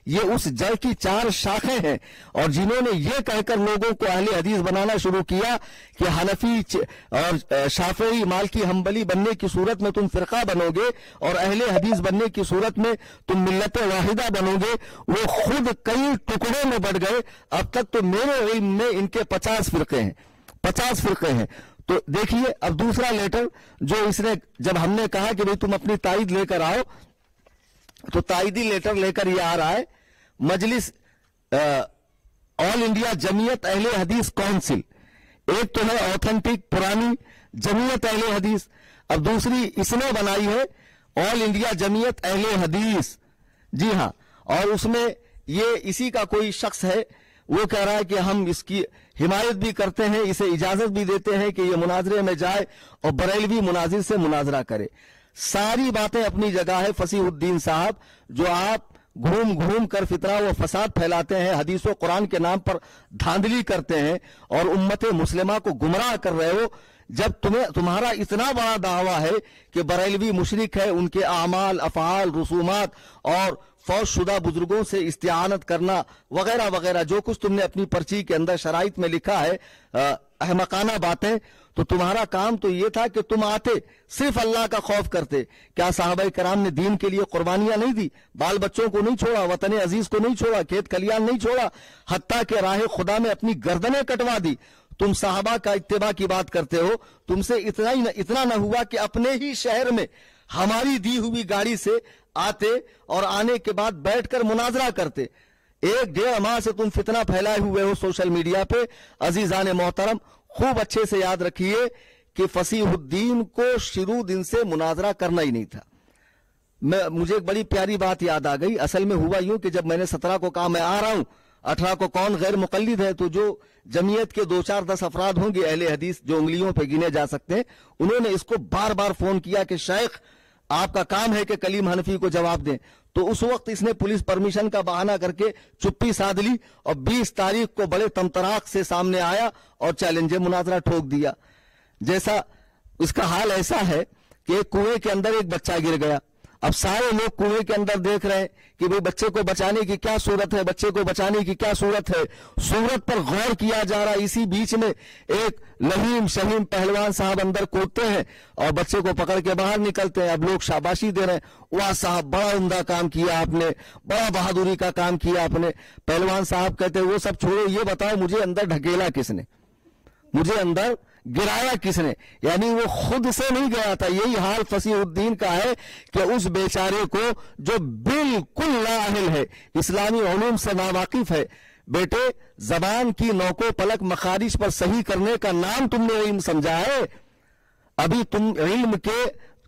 یہ اس جڑ کی 4 شاخیں ہیں، اور جنہوں نے یہ کہہ کر لوگوں کو اہل حدیث بنانا شروع کیا کہ حنفی اور شافعی مالکی حنبلی بننے کی صورت میں تم فرقہ بنو گے اور اہل حدیث بننے کی صورت میں تم ملت واحدہ بنو گے، وہ خود کئی ٹکڑوں میں بٹ گئے۔ اب تک تو میرے علم میں ان کے 50 فرقے ہیں، 50 فرقے ہیں۔ تو دیکھیے اب دوسرا لیٹر جو اس نے، جب ہم نے کہا کہ بھئی تم اپنی تائید لے کر آؤ، تو تائیدی لیٹر لے کر یہ آ رہا ہے مجلس آل انڈیا جمعیت اہل حدیث کونسل۔ ایک تو ہے اوتھنٹک پرانی جمعیت اہل حدیث، اب دوسری اس نے بنائی ہے آل انڈیا جمعیت اہل حدیث، جی ہاں، اور اس میں یہ اسی کا کوئی شخص ہے، وہ کہہ رہا ہے کہ ہم اس کی حمایت بھی کرتے ہیں، اسے اجازت بھی دیتے ہیں کہ یہ مناظرے میں جائے اور بریلوی مناظر سے مناظرہ کرے۔ ساری باتیں اپنی جگہ ہے فصیح الدین صاحب، جو آپ گھوم گھوم کر فتنہ و فساد پھیلاتے ہیں، حدیث و قرآن کے نام پر دھاندلی کرتے ہیں اور امت مسلمہ کو گمراہ کر رہے ہو۔ جب تمہارا اتنا بڑا دعویٰ ہے کہ بریلوی مشرک ہے، ان کے اعمال، افعال، رسومات اور فوت شدہ بزرگوں سے استعانت کرنا وغیرہ وغیرہ جو کچھ تم نے اپنی پرچی کے اندر شرائط میں لکھا ہے، احمقانہ باتیں، تو تمہارا کام تو یہ تھا کہ تم آتے صرف اللہ کا خوف کرتے۔ کیا صحابہ کرام نے دین کے لیے قربانیاں نہیں دی؟ بال بچوں کو نہیں چھوڑا، وطن عزیز کو نہیں چھوڑا، کھیت کھلیان نہیں چھوڑا، حتیٰ کہ راہ خدا میں اپنی گردنیں کٹوا دی؟ تم صحابہ کا اتباع کی بات کرتے ہو، تم سے اتنا نہ ہوا کہ اپنے ہی شہر میں ہماری دی ہوئی گاڑی سے آتے اور آنے کے بعد بیٹھ کر مناظرہ کرتے۔ 1.5 ماہ سے تم فتنہ پھیلائے ہوئے ہو سوشل میڈیا پہ۔ عزیزان محترم، خوب اچھے سے یاد رکھیے کہ فصیح الدین کو شروع دن سے مناظرہ کرنا ہی نہیں تھا۔ مجھے ایک بڑی پیاری بات یاد آ گئی۔ اصل میں ہوا یوں کہ جب میں نے 17 کو کہا میں آ رہا ہوں، 18 کو کون غیر مقلد ہے، تو جو جمعیت کے 2-4-10 افراد ہوں گے اہل حدیث جو انگلیوں پہ گنے جا سکتے ہیں، انہوں نے اس کو بار بار فون کیا کہ شیخ آپ کا کام ہے کہ کلیم حنفی کو جواب دیں۔ تو اس وقت اس نے پولیس پرمیشن کا بہانہ کر کے چپی سادھ لی اور 20 تاریخ کو بڑے تمطراق سے سامنے آیا اور چیلنج مناظرہ ٹھوک دیا۔ جیسا اس کا حال ایسا ہے کہ ایک کنویں کے اندر ایک بچہ گر گیا، اب سارے لوگ کنویں کے اندر دیکھ رہے ہیں کہ بھئی بچے کو بچانے کی کیا صورت ہے، بچے کو بچانے کی کیا صورت ہے، صورت پر غور کیا جا رہا۔ اسی بیچ میں ایک لہیم شہیم پہلوان صاحب اندر کودتے ہیں اور بچے کو پکڑ کے باہر نکلتے ہیں۔ اب لوگ شاباشی دے رہے ہیں، واہ صاحب بڑا عمدہ کام کیا آپ نے، بڑا بہادری کا کام کیا آپ نے۔ پہلوان صاحب کہتے ہیں وہ سب چھوڑو، یہ بتاؤ مجھے اندر ڈھکیلا کس نے، مجھے اندر گرایا کس نے؟ یعنی وہ خود سے نہیں گیا تھا۔ یہی حال فصیح الدین کا ہے کہ اس بیچارے کو جو بالکل لااہل ہے، اسلامی علوم سے ناواقف ہے، بیٹے زبان کی نوکو پلک مخارج پر صحیح کرنے کا نام تم نے علم سمجھا ہے؟ ابھی تم علم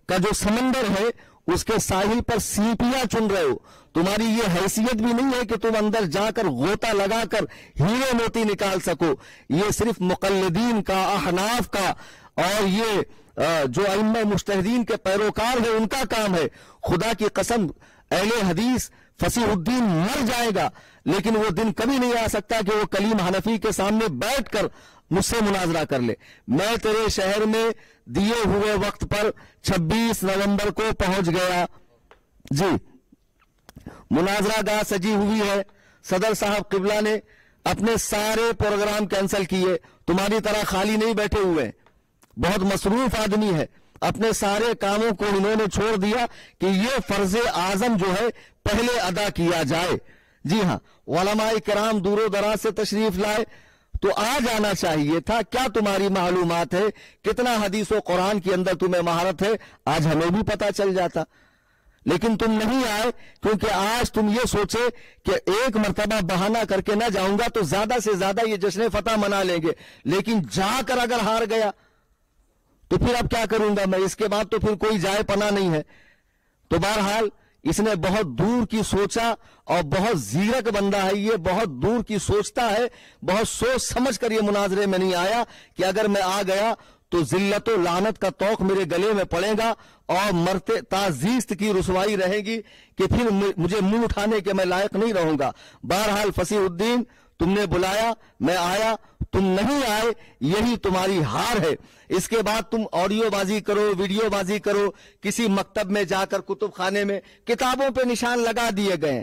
کا جو سمندر ہے اس کے ساحل پر سیپیاں چن رہے ہو۔ تمہاری یہ حیثیت بھی نہیں ہے کہ تم اندر جا کر غوطہ لگا کر ہیرے موتی نکال سکو۔ یہ صرف مقلدین کا، احناف کا اور یہ جو ائمہ مجتہدین کے پیروکار ہیں ان کا کام ہے۔ خدا کی قسم اہل حدیث فصیح الدین مر جائے گا، لیکن وہ دن کبھی نہیں آ سکتا کہ وہ کلیم حنفی کے سامنے بیٹھ کر مجھ سے مناظرہ کر لے۔ میں تیرے شہر میں دیے ہوئے وقت پر 26 نومبر کو پہنچ گیا، جی مناظرہ گاہ سجی ہوئی ہے۔ صدر صاحب قبلہ نے اپنے سارے پروگرام کینسل کیے، تمہاری طرح خالی نہیں بیٹھے ہوئے، بہت مصروف آدمی ہے، اپنے سارے کاموں کو انہوں نے چھوڑ دیا کہ یہ فرض اعظم جو ہے پہلے ادا کیا جائے۔ جی ہاں، علماء کرام دور و دراز سے تشریف لائے تو آ جانا چاہیے تھا۔ کیا تمہاری معلومات ہے، کتنا حدیث و قرآن کے اندر تمہیں مہارت ہے، آج ہمیں بھی پتا چل جاتا، لیکن تم نہیں آئے کیونکہ آج تم یہ سوچے کہ ایک مرتبہ بہانہ کر کے نہ جاؤں گا تو زیادہ سے زیادہ یہ جشن فتح منا لیں گے، لیکن جا کر اگر ہار گیا تو پھر اب کیا کروں گا میں، اس کے بعد تو پھر کوئی جائے پناہ نہیں ہے۔ تو بہرحال اس نے بہت دور کی سوچا اور بہت زیرک بندہ ہے یہ، بہت دور کی سوچتا ہے، بہت سوچ سمجھ کر یہ مناظرے میں نہیں آیا کہ اگر میں آ گیا تو ذلت و لعنت کا طوق میرے گلے میں پڑے گا اور مرتے تعزیست کی رسوائی رہے گی کہ پھر مجھے منہ اٹھانے کے میں لائق نہیں رہوں گا۔ بہرحال فصیح الدین تم نے بلایا، میں آیا، تم نہیں آئے، یہی تمہاری ہار ہے۔ اس کے بعد تم آڈیو بازی کرو، ویڈیو بازی کرو، کسی مکتب میں جا کر کتب خانے میں کتابوں پہ نشان لگا دیے گئے ہیں